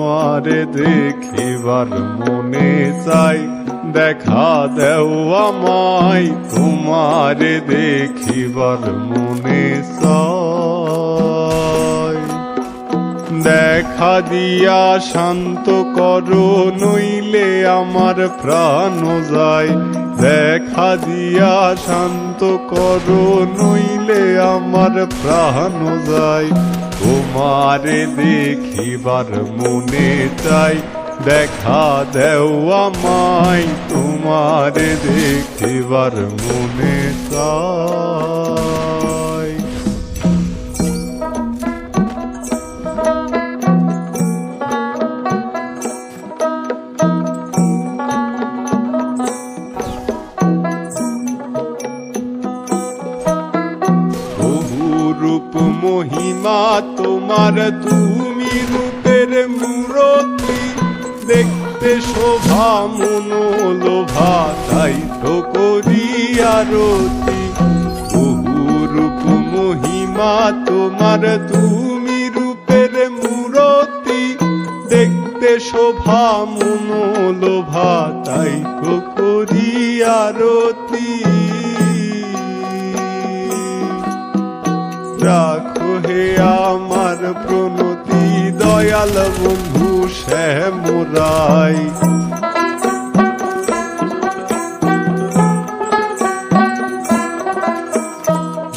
তোমারে দেখিবার মনে চাই, দেখা দেও আমায় তোমারে দেখিবার মনে চাই। দেখা দিয়া শান্ত করো নইলে আমার প্রাণ যায়, দেখা দিয়া শান্ত করো নইলে আমার প্রাণ যায়। তোমারে দেখিবার মনে চাই, দেখা দেও আমায় তোমারে দেখিবার মনে চাই। রূপ মহিমা তোমার, তুমি রূপের মূরতি, দেখতে শোভা মনোলোভা তাই তো করি আরতি। রূপ মহিমা তোমার, তুমি রূপের মূরতি, দেখতে শোভা মনোলোভা তাই তো করি আরতি। রাখো হে আমার প্রণতি দয়াল বন্ধু শ্যামরাই।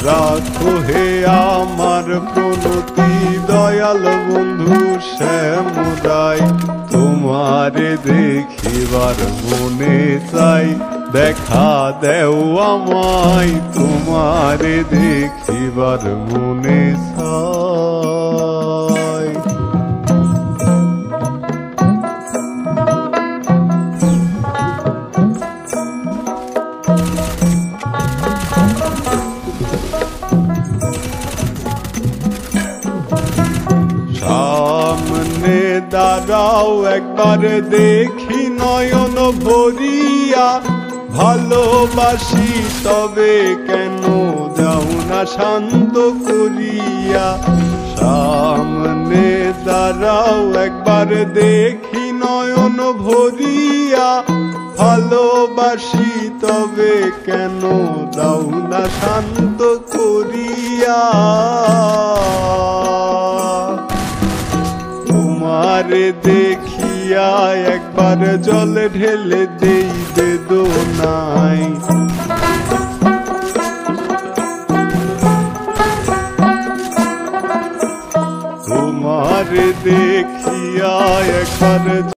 রাখো হে আমার প্রণতি দয়াল বন্ধু শ্যামরাই। তোমারে দেখিবার মনে চাই, দেখা দেও আমায় তোমারে দেখিবার মনে চাই। সামনে দাঁড়াও একবার দেখি নয়ন ভরিয়া, ভালোবাসি তবে কেন যাও না শান্ত করিয়া। সামনে দাঁড়াও একবার দেখি নয়ন ভরিয়া, ভালোবাসি তবে কেন যাও না শান্ত করিয়া। তোমারে দেখিয়া একবার জল ঢেলে দেই বেদনাই। তোমারে দেখিয়া একবার